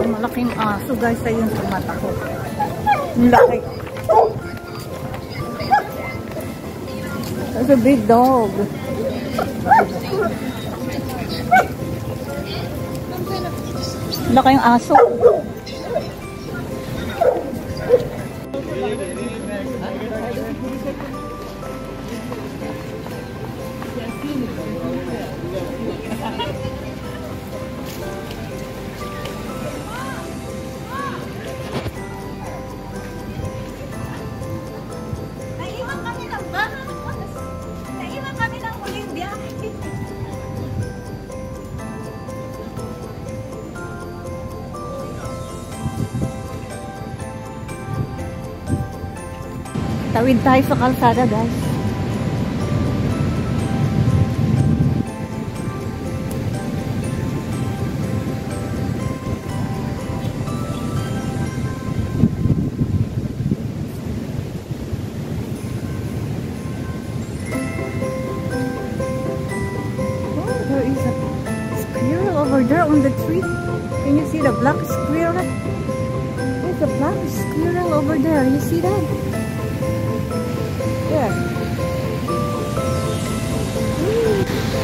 malaking aso guys. Ayun sa mata ko. Ang laki. That's a big dog. Laki yung aso. Tawid tayo sa kalsada guys. Oh, there is a squirrel over there on the tree. Can you see the black squirrel? There's a black squirrel over there. You see that? There.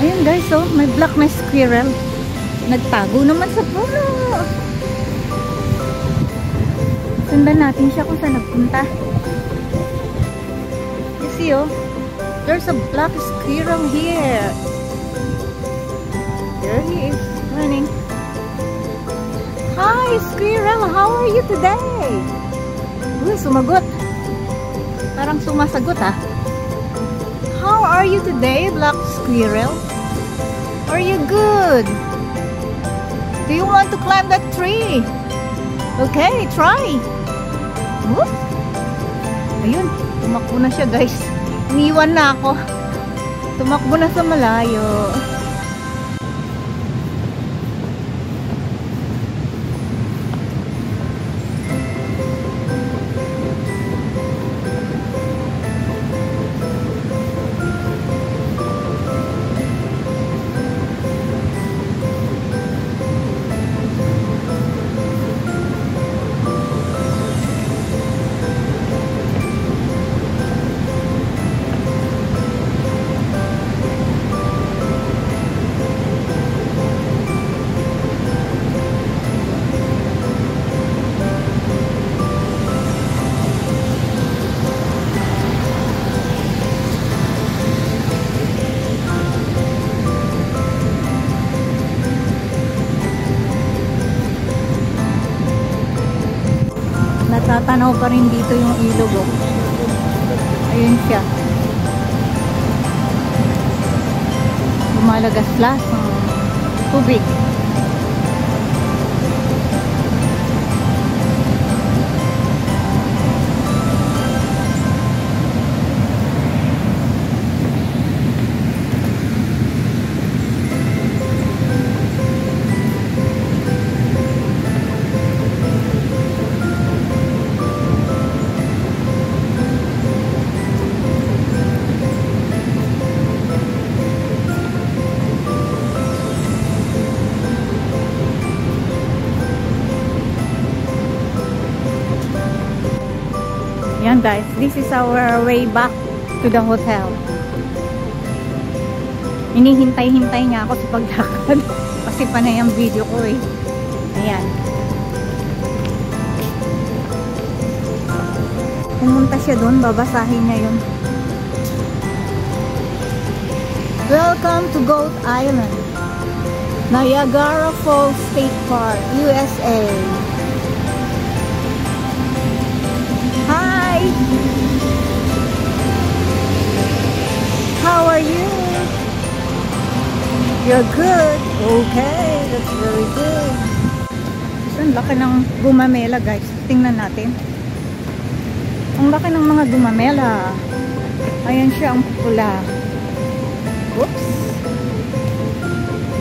Ayun guys, oh, may black na squirrel. Nagtago naman sa puno. Sundan natin siya kung saan nagpunta. You see, oh, there's a black squirrel here. There he is, running. Hi, squirrel. How are you today? Uy, sumagot. Parang sumasagot ah. How are you today, black squirrel? Are you good? Do you want to climb that tree? Okay, try. Whoop. Ayun, tumakbo na siya guys. Iniwan na ako. Tumakbo na sa malayo. Natatanaw pa rin dito yung ilog, oh. Ayun siya. Lumalagaslas ang tubig. Yan guys, this is our way back to the hotel. Hinihintay-hintay niya ako sa paglakad. Kasi panay ang video ko eh. Ayan. Pumunta siya doon, babasahin niya yun. Welcome to Goat Island, Niagara Falls State Park, USA. Hi! How are you? You're good? Okay, that's very good. Ang laki ng gumamela guys. Tingnan natin. Ang laki ng mga gumamela. Ayan siya ang pula. Oops.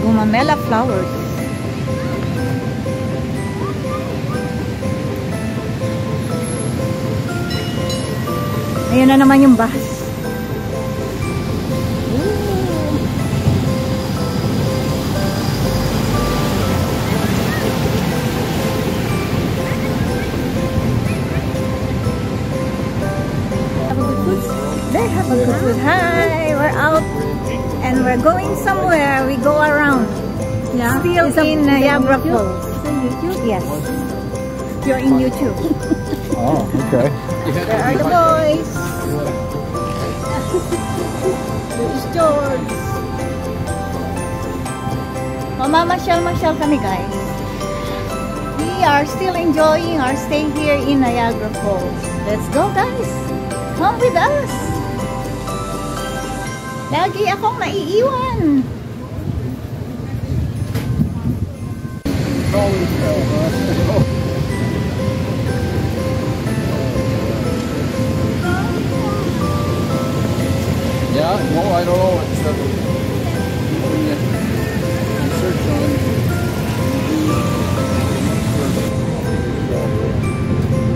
Gumamela flowers. Ayan na naman yung bus. Hi, we're out and we're going somewhere. We go around. Yeah. Still in Niagara Falls. YouTube? Yes. You're in YouTube. Oh, okay. There are the boys. There's George. Mamamasyal-masyal kami, guys. We are still enjoying our stay here in Niagara Falls. Let's go, guys. Come with us. Lagi akong naiiwan. Yeah, no, I don't know. It's when you search on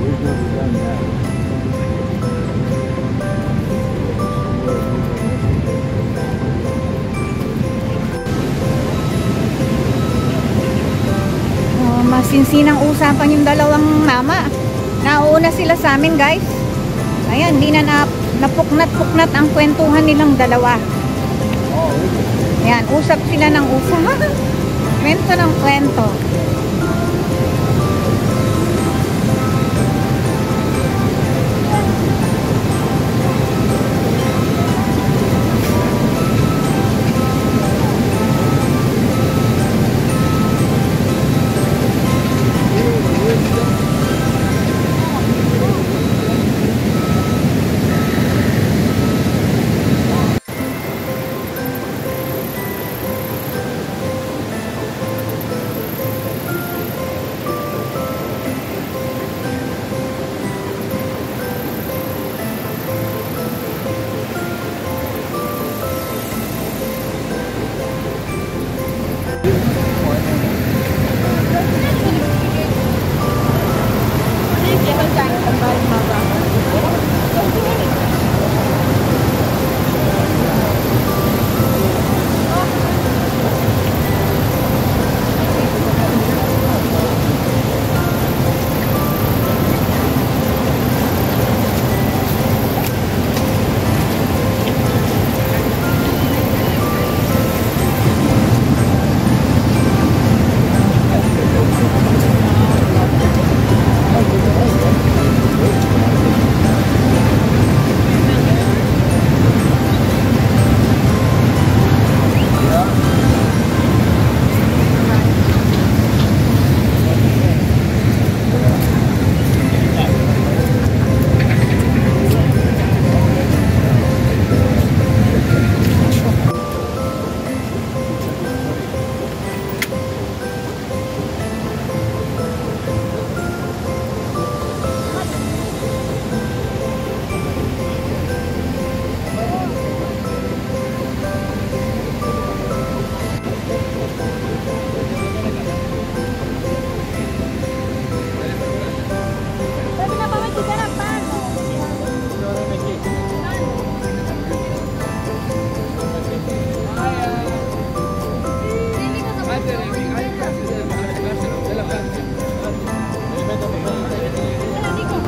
we've never done that. Masinsinang usapan yung dalawang mama. Nauna sila sa amin, guys. Ayan, di na napuknat-puknat ang kwentuhan nilang dalawa. Ayan, usap sila ng usap. Kwento ng kwento.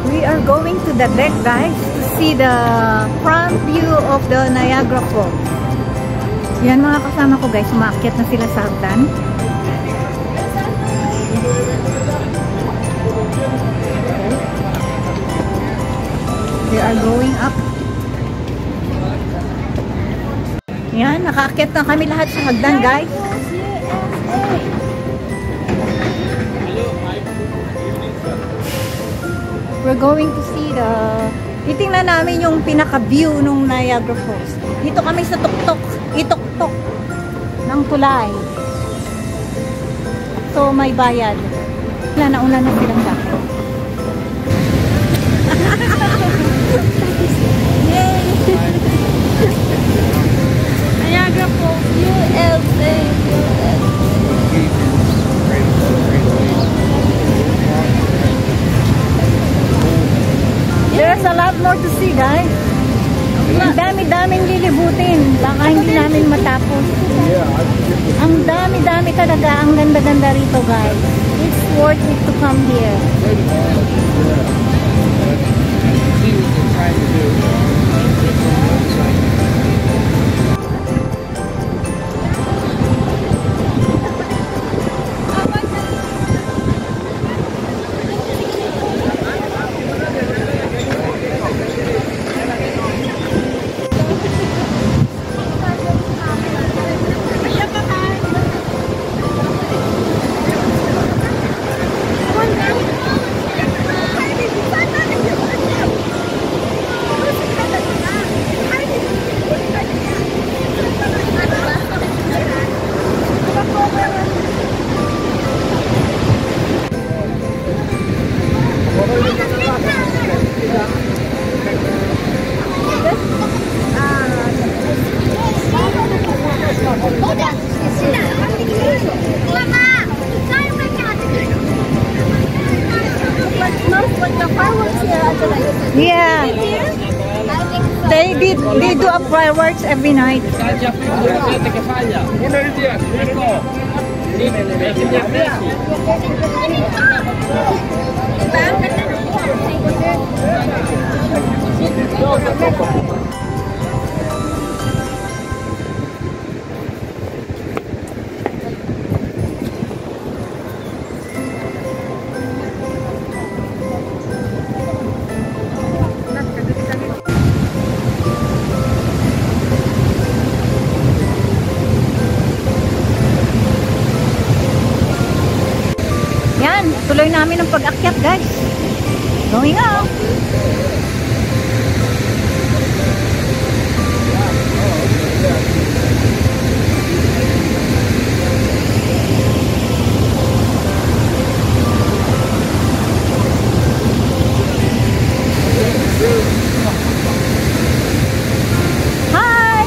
We are going to the deck, guys, to see the front view of the Niagara Falls. Yan mga kasama ko, guys, umaakyat na sila sa hagdan. They are going up. Yan, nakaakyat na kami lahat sa hagdan, guys. We're going to see the... Titingnan namin yung pinaka-view ng Niagara Falls. Dito kami sa tuktok. Ituktok ng tulay. So, may bayad. Nauna na silang bakit. Yay! Niagara Falls, USA. There's a lot more to see, guys. Ang dami-daming lilibutin. Baka hindi namin matapos. Ang dami-dami talaga. Ang ganda-ganda rito, guys. It's worth it to come here. See what they're trying to do. the fireworks here at the night. Yeah. Here? I think so. They do a fireworks every night. Yan, tuloy namin ang pag-akyat, guys. Going up. Hi!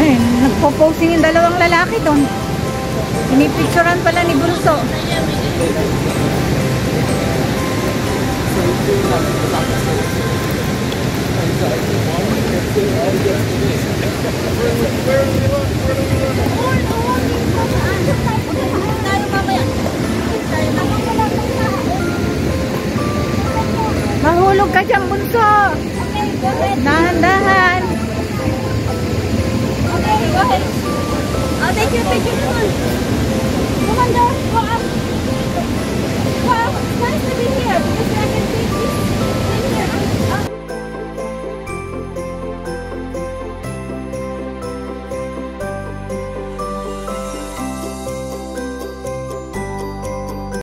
Ayun, nagpo-posing yung dalawang lalaki doon. Pinipicturan pala ni Bunso. Tayo mamaya. Mahulog ka dyan, Bunso. Okay, go ahead. Dahan-dahan. Okay, go ahead. I'll take your picture. Come on. Come on, girl. Go up. Wow, it's nice to be here.